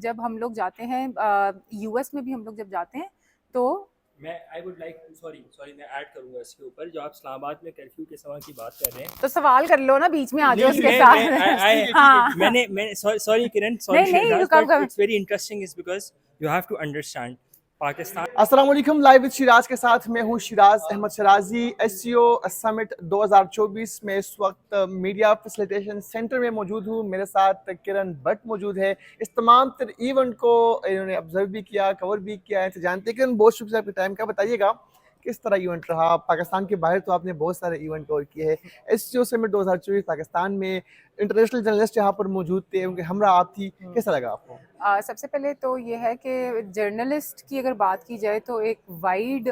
जब हम लोग जाते हैं यूएस में भी हम लोग जब जाते हैं तो मैं I would like sorry sorry मैं ऐड करूंगा इसके ऊपर जो आप इस्लामाबाद में कर्फ्यू के समय की बात कर रहे हैं। तो सवाल कर लो ना, बीच में आ जाओ नहीं उसके मैं साथ। आई हाँ, मैंने सॉरी किरण सॉरी नहीं नहीं, शहनाज कब बट कब it's very interesting is because you have to understand Pakistan. अस्सलाम वालेकुम, लाइव विद शिराज के साथ मैं हूं शिराज अहमद शराजी। एससीओ समिट 2024 में इस वक्त मीडिया फैसिलिटेशन सेंटर में मौजूद हूं। मेरे साथ किरण भट्ट मौजूद है। इस तमाम तर इवेंट को इन्होंने ऑब्जर्व भी किया, कवर भी किया है। तो जानते हैं किरण, बहुत शुक्रिया आपके टाइम का। बताइएगा किस तरह इवेंट रहा? पाकिस्तान के बाहर तो आपने बहुत सारे इवेंट कवर किए हैं। एससीओ समिट 2024 पाकिस्तान में इंटरनेशनल जर्नलिस्ट यहाँ पर मौजूद थे, उनके हमरा आप थी, कैसा लगा आपको? सबसे पहले तो ये है कि जर्नलिस्ट की अगर बात की जाए तो एक वाइड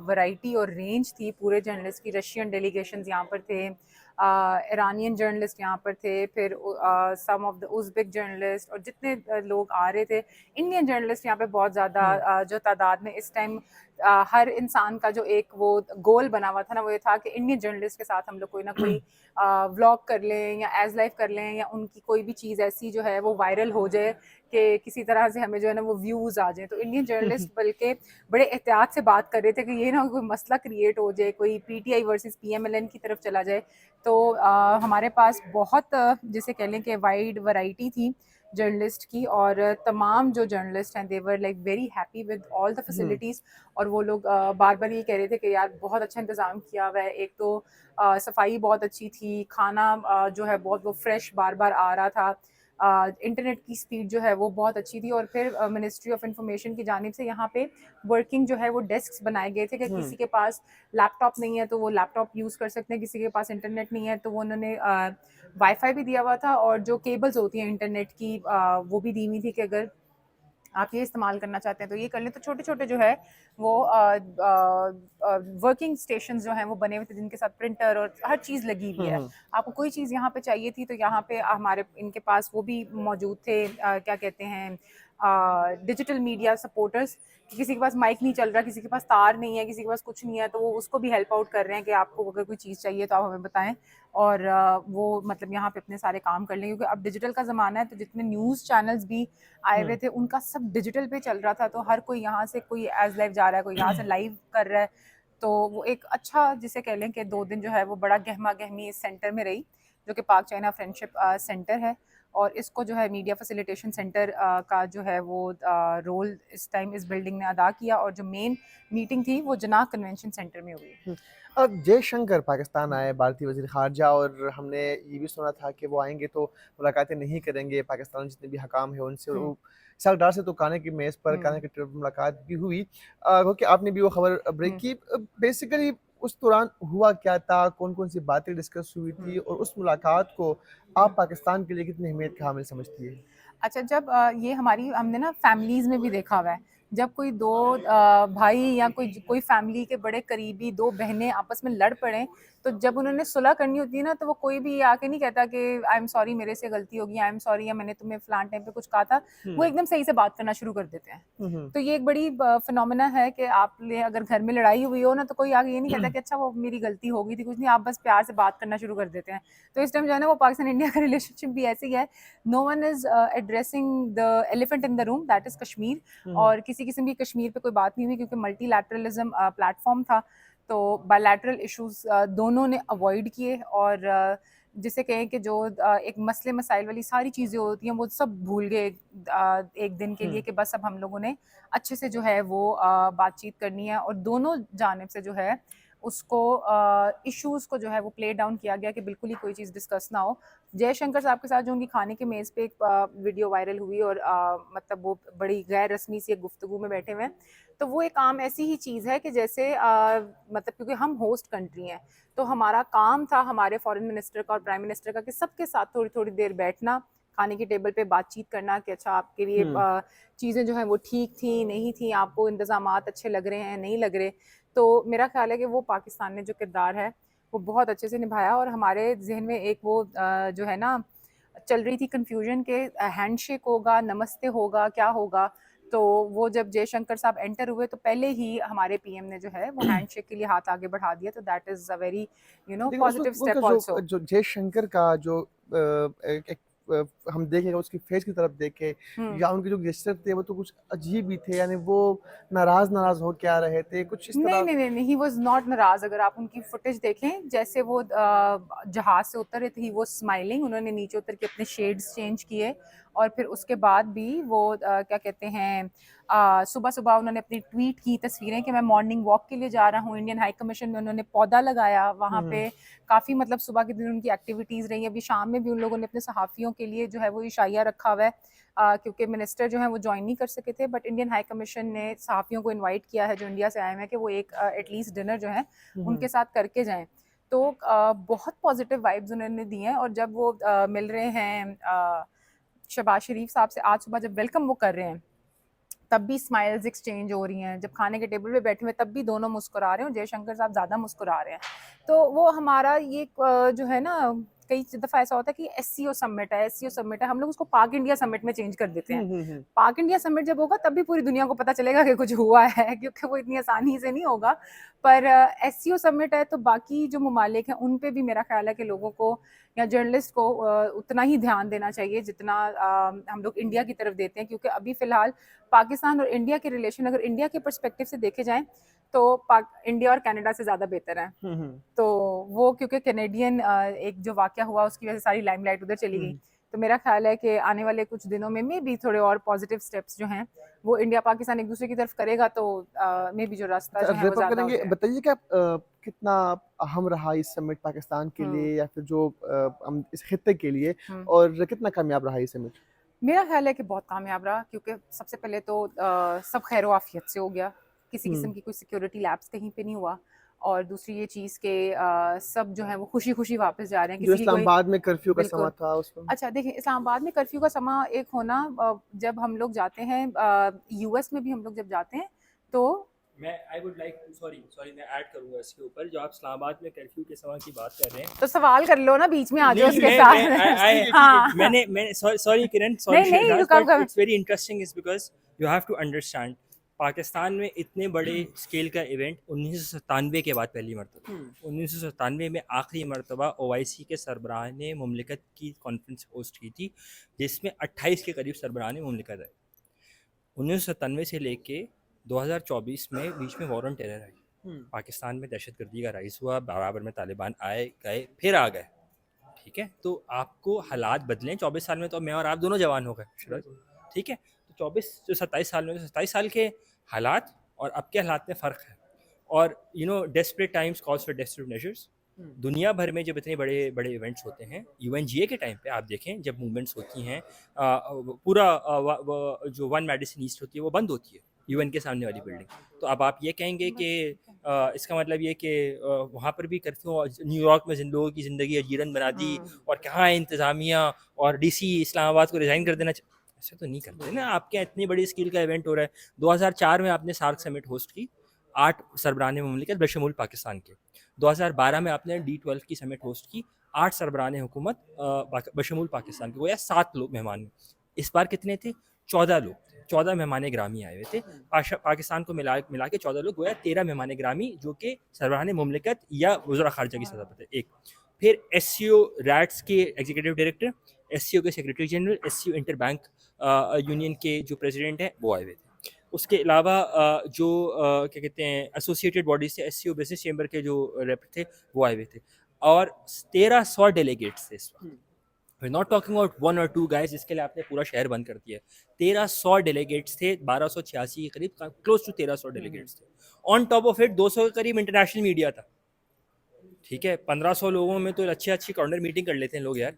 वैरायटी और रेंज थी पूरे जर्नलिस्ट की। रशियन डेलीगेशंस यहाँ पर थे, ईरानियन जर्नलिस्ट यहाँ पर थे, फिर सम ऑफ द उज़्बेक जर्नलिस्ट, और जितने लोग आ रहे थे, इंडियन जर्नलिस्ट यहाँ पे बहुत ज़्यादा जो तादाद में इस टाइम हर इंसान का जो एक वो गोल बना हुआ था ना, वो ये था कि इंडियन जर्नलिस्ट के साथ हम लोग कोई ना कोई व्लॉग कर लें या एज लाइव कर लें, या उनकी कोई भी चीज़ ऐसी जो है वो वायरल हो जाए कि किसी तरह से हमें जो है ना वो व्यूज़ आ जाए। तो इंडियन जर्नलिस्ट बल्कि बड़े एहतियात से बात कर रहे थे कि ये ना कोई मसला क्रिएट हो जाए, कोई पीटीआई वर्सेस पीएमएलएन की तरफ चला जाए। तो हमारे पास बहुत जिसे कह लें कि वाइड वैरायटी थी जर्नलिस्ट की, और तमाम जो जर्नलिस्ट हैं they were like very happy with all the facilities. और वो लोग बार बार ये कह रहे थे कि यार बहुत अच्छा इंतज़ाम किया हुआ है। एक तो सफाई बहुत अच्छी थी, खाना जो है बहुत वो फ्रेश बार बार आ रहा था, इंटरनेट की स्पीड जो है वो बहुत अच्छी थी। और फिर मिनिस्ट्री ऑफ इंफॉर्मेशन की जानिब से यहाँ पे वर्किंग जो है वो डेस्क्स बनाए गए थे कि किसी के पास लैपटॉप नहीं है तो वो लैपटॉप यूज़ कर सकते हैं, किसी के पास इंटरनेट नहीं है तो वो उन्होंने वाईफाई भी दिया हुआ था, और जो केबल्स होती हैं इंटरनेट की वो भी दी हुई थी कि अगर आप ये इस्तेमाल करना चाहते हैं तो ये कर लें। तो छोटे छोटे जो है वो वर्किंग स्टेशंस जो हैं वो बने हुए थे, जिनके साथ प्रिंटर और हर चीज़ लगी हुई है। आपको कोई चीज़ यहाँ पे चाहिए थी तो यहाँ पे हमारे इनके पास वो भी मौजूद थे, क्या कहते हैं, डिजिटल मीडिया सपोर्टर्स। किसी के पास माइक नहीं चल रहा, किसी के पास तार नहीं है, किसी के पास कुछ नहीं है, तो वो उसको भी हेल्प आउट कर रहे हैं कि आपको अगर कोई चीज़ चाहिए तो आप हमें बताएं, और वो मतलब यहाँ पे अपने सारे काम कर लें। क्योंकि अब डिजिटल का ज़माना है, तो जितने न्यूज़ चैनल्स भी आए हुए थे उनका सब डिजिटल पे चल रहा था। तो हर कोई यहाँ से कोई एज लाइव जा रहा है, कोई यहाँ से लाइव कर रहा है। तो वो एक अच्छा जिसे कह लें कि 2 दिन जो है वो बड़ा गहमा गहमी इस सेंटर में रही, जो कि पाक चाइना फ्रेंडशिप सेंटर है। और इसको जो है मीडिया फैसिलिटेशन सेंटर का जो है वो रोल इस टाइम इस बिल्डिंग ने अदा किया। और जो मेन मीटिंग थी वो जनाह कन्वेंशन सेंटर में हुई। अब जयशंकर पाकिस्तान आए, भारतीय वज़ीर ख़ारजा, और हमने ये भी सुना था कि वो आएँगे तो मुलाकातें नहीं करेंगे पाकिस्तान जितने भी हकाम हैं उनसे। और वो सरदार से तो काने की मेज़ पर, काने की टेबल पर मुलाकात भी हुई। क्योंकि आपने भी वो खबर ब्रेक की। बेसिकली उस दौरान हुआ क्या था? कौन-कौन सी बातें डिस्कस हुई थी? और उस मुलाकात को आप पाकिस्तान के लिए कितनी अहमियत का हामिल समझती है? अच्छा, जब ये हमारी हमने ना फैमिलीज़ में भी देखा हुआ है, जब कोई 2 भाई या कोई कोई फैमिली के बड़े करीबी 2 बहनें आपस में लड़ पड़ें, तो जब उन्होंने सुलह करनी होती है ना, तो वो कोई भी आके नहीं कहता कि आई एम सॉरी, मेरे से गलती हो गई, आई एम सॉरी, या मैंने तुम्हें फलान टाइम पे कुछ कहा था। वो एकदम सही से बात करना शुरू कर देते हैं। तो ये एक बड़ी फिनोमेना है कि आपने अगर घर में लड़ाई हुई हो ना, तो कोई आगे ये नहीं कहता कि अच्छा वो मेरी गलती हो गई थी, कुछ नहीं, आप बस प्यार से बात करना शुरू कर देते हैं। तो इस टाइम जो है ना वो पाकिस्तान इंडिया का रिलेशनशिप भी ऐसे ही है। No one is addressing the elephant in the room, that is Kashmir. और किसी किस्म की कश्मीर पे कोई बात नहीं हुई, क्योंकि मल्टीलैटरलिज्म प्लेटफॉर्म था। तो बायलैटरल इश्यूज दोनों ने अवॉइड किए, और जिसे कहें कि जो एक मसले मसाइल वाली सारी चीज़ें होती हैं वो सब भूल गए एक दिन के लिए, कि बस अब हम लोगों ने अच्छे से जो है वो बातचीत करनी है। और दोनों जानिब से जो है उसको इश्यूज़ को जो है वो प्ले डाउन किया गया कि बिल्कुल ही कोई चीज़ डिस्कस ना हो। जयशंकर साहब के साथ जो उनकी खाने के मेज़ पे एक वीडियो वायरल हुई, और मतलब वो बड़ी गैर रस्मी सी एक गुफ्तगू में बैठे हुए हैं। तो वो एक आम ऐसी ही चीज़ है कि जैसे मतलब क्योंकि हम होस्ट कंट्री हैं, तो हमारा काम था हमारे फॉरेन मिनिस्टर का और प्राइम मिनिस्टर का कि सबके साथ थोड़ी थोड़ी देर बैठना, खाने की टेबल पे बातचीत करना कि अच्छा आपके लिए चीज़ें जो हैं वो ठीक थी, नहीं थी, आपको इंतज़ामात अच्छे लग रहे हैं, नहीं लग रहे। तो मेरा ख्याल है कि वो पाकिस्तान ने जो किरदार है वो बहुत अच्छे से निभाया। और हमारे जहन में एक वो जो है ना चल रही थी कन्फ्यूजन के हैंडशेक होगा, नमस्ते होगा, क्या होगा। तो वो जब जयशंकर साहब एंटर हुए तो पहले ही हमारे पीएम ने जो है वो हैंडशेक के लिए हाथ आगे बढ़ा दिया। तो दैट इज़ अ वेरी लेकिन उस पॉजिटिव वक़्त उनका स्टेप आल्सो। जो जयशंकर का जो एक हम देखें उसकी फेस की तरफ देखें हम्म। या उनके जो गेस्चर थे वो तो कुछ अजीब ही थे, यानी वो नाराज हो क्या रहे थे कुछ इस नहीं तरह। नहीं नहीं नहीं, ही वॉज नॉट नाराज। अगर आप उनकी फुटेज देखें, जैसे वो जहाज से उतरे थे, ही वो स्माइलिंग। उन्होंने नीचे उतर के अपने शेड्स चेंज किए, और फिर उसके बाद भी वो क्या कहते हैं, सुबह सुबह उन्होंने अपनी ट्वीट की तस्वीरें कि मैं मॉर्निंग वॉक के लिए जा रहा हूँ। इंडियन हाई कमीशन में उन्होंने पौधा लगाया वहाँ पे। काफ़ी मतलब सुबह के दिन उनकी एक्टिविटीज़ रही। अभी शाम में भी उन लोगों ने अपने सहाफ़ियों के लिए जो है वो इशाया रखा हुआ है, क्योंकि मिनिस्टर जो है वो ज्वाइन नहीं कर सके थे, बट इंडियन हाई कमीशन ने सहाफ़ियों को इनवाइट किया है जो इंडिया से आए हैं कि वो एक एटलीस्ट डिनर जो है उनके साथ करके जाएं। तो बहुत पॉजिटिव वाइब्स उन्होंने दी हैं। और जब वो मिल रहे हैं शहबाज शरीफ साहब से, आज सुबह जब वेलकम वो कर रहे हैं, तब भी स्माइल्स एक्सचेंज हो रही हैं। जब खाने के टेबल पे बैठे हुए तब भी दोनों मुस्कुरा रहे हैं, और जयशंकर साहब ज़्यादा मुस्कुरा रहे हैं। तो वो हमारा ये जो है ना, कई दफ़ा ऐसा होता है कि एससीओ समिट है, एससीओ समिट है, हम लोग उसको पाक इंडिया समिट में चेंज कर देते हैं। पाक इंडिया समिट जब होगा तब भी पूरी दुनिया को पता चलेगा कि कुछ हुआ है, क्योंकि वो इतनी आसानी से नहीं होगा। पर एससीओ समिट है तो बाकी जो ममालिक हैं उन पे भी मेरा ख्याल है कि लोगों को या जर्नलिस्ट को उतना ही ध्यान देना चाहिए जितना हम लोग इंडिया की तरफ देते हैं। क्योंकि अभी फ़िलहाल पाकिस्तान और इंडिया के रिलेशन अगर इंडिया के पर्सपेक्टिव से देखे जाएं तो इंडिया और कनाडा से ज़्यादा बेहतर है। तो वो क्योंकि कैनेडियन एक जो वाक़या हुआ उसकी वजह से सारी लाइमलाइट उधर चली गई। तो मेरा ख्याल है कि आने वाले कुछ दिनों में भी थोड़े और पॉजिटिव स्टेप्स जो हैं वो इंडिया पाकिस्तान एक दूसरे की तरफ करेगा, तो मे भी जो रास्ता जो है वो रैप अप ज़्यादा हो करेंगे, जाए। बताइए कि कितना अहम रहा इस समिट पाकिस्तान के लिए या फिर जो हम इस खित्ते के लिए, और कितना कामयाब रहा ये समिट? मेरा ख्याल है कि बहुत कामयाब रहा, क्योंकि सबसे पहले तो सब खैर आफियत से हो गया, किसी किस्म की कोई सिक्योरिटी लैप्स कहीं पे नहीं हुआ। और दूसरी ये चीज़ के सब जो है वो खुशी खुशी वापस जा रहे हैं, जो किसी की कोई। इस्लामाबाद में कर्फ्यू का समा बिल्कुल। था उसमें। अच्छा देखिए, इस्लामाबाद में कर्फ्यू का समा एक होना, जब हम लोग जाते हैं यूएस में भी हम लोग जब जाते हैं तो मैं I would like sorry sorry मैं ऐड करूंगा इसके ऊपर, जो आप इस्लामाबाद में कर्फ्यू के समय की बात कर रहे हैं। सवाल कर लो ना, बीच में आ जाओ नहीं, उसके मैं साथ। हाँ। मैंने सॉरी किरण, सॉरी नहीं नहीं, शहनाज, रुका but it's very interesting is because you have to understand, Pakistan में इतने बड़े स्केल का इवेंट 1997 के बाद पहली मरतबा, 1997 में आखिरी मरतबा OIC के सरबराह ने मुमलिकत की कॉन्फ्रेंस होस्ट की थी, जिसमें 28 के करीब सरबराह ने मुमलिकत आए। 1997 से लेके 2024 में बीच में वॉर ऑन टेरर आई, पाकिस्तान में दहशतगर्दी का राइज हुआ, बराबर में तालिबान आए गए फिर आ गए। ठीक है, तो आपको हालात बदलें। 24 साल में तो मैं और आप दोनों जवान हो गए, ठीक है, तो 27 साल में, 27 साल के हालात और अब के हालात में फ़र्क है। और desperate times calls for desperate measures. दुनिया भर में जब इतने बड़े बड़े इवेंट्स होते हैं, UNGA के टाइम पे आप देखें जब मूवमेंट्स होती हैं, पूरा जो वन मेडिसिन ईस्ट होती है वो बंद होती है, UN के सामने वाली बिल्डिंग। तो अब आप ये कहेंगे कि इसका मतलब ये कि वहाँ पर भी कर्फ्यू, न्यूयॉर्क में जिन लोगों की ज़िंदगी अजीरन बना दी, और कहाँ है इंतज़ामिया, और DC इस्लामाबाद को रिज़ाइन कर देना ऐसा तो नहीं करते ना। आपके इतनी बड़ी स्केल का इवेंट हो रहा है। 2004 में आपने सार्क समिट होस्ट की, 8 सरबराह मुमलिकत बशमूल पाकिस्तान के। 2012 में आपने D12 की समिट होस्ट की, 8 सरबराह हुकूमत बशमूल पाकिस्तान के, गोया 7 लोग मेहमान। इस बार कितने थे? 14 लोग थे, 14 मेहमान ग्रामी आए हुए थे। पाकिस्तान को मिला के 14 लोग, गोया 13 मेहमान ग्रामी जो कि सरबराह मुमलिकत या वज़रा ख़ारजा की सतह पर थे। एक फिर SCO रैट्स के एग्जीक्यूटिव डायरेक्टर, SCO के secretary general, SCO inter bank union के जो प्रेसिडेंट हैं वो आए हुए थे। उसके अलावा जो क्या कहते हैं एसोसिएटेड बॉडीज थे, SCO बिजनेस चेंबर के जो रेप थे वो आए हुए थे, और 1300 डेलीगेट्स थे इस वक्त। We're not talking about 1 or 2 guys जिसके लिए आपने पूरा शहर बंद कर दिया। 1300 डेलीगेट्स थे, 1286 के करीब, क्लोज टू 1300 डेलीगेट्स थे। ऑन टॉप ऑफ इट 200 के करीब इंटरनेशनल मीडिया था। ठीक है, 1500 लोगों में तो अच्छी कॉर्नर मीटिंग कर लेते हैं लोग यार।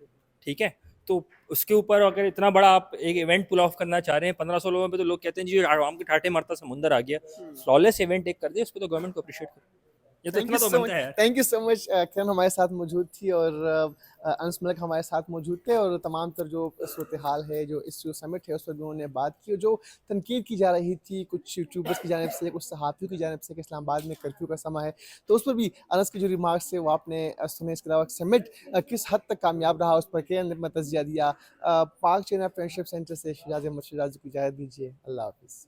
ठीक है, तो उसके ऊपर अगर इतना बड़ा आप एक इवेंट पुल ऑफ करना चाह रहे हैं 1500 लोगों पे, तो लोग कहते हैं जी आवाम के ठाटे मारता समुंदर आ गया। फ्लॉलेस इवेंट एक कर दिया, उस पर तो गवर्नमेंट को अप्रिशिएट करो। ये तो इतना तो बनता है यार। Thank you so much. Kiran हमारे साथ मौजूद थी, और अनस मलिक हमारे साथ मौजूद थे, और तमाम तर जो सूरत हाल है, जो इस जो समिट है उस पर भी उन्होंने बात की, और जो तनकीद की जा रही थी कुछ यूट्यूबर्स की जानिब से, कुछ सहाफ़ियों की जानिब से कि इस्लामाबाद में कर्फ्यू का समा है, तो उस पर भी अनस के जो रिमार्क्स थे वो आपने सुने। इसके अलावा समिट किस हद तक कामयाब रहा उस पर किरण ने अपना तज़किया दिया। पाक चाइना फ्रेंडशिप सेंटर से शहजाद अहमद शहजादी को इजाज़त दीजिए। अल्लाह हाफ़िज़।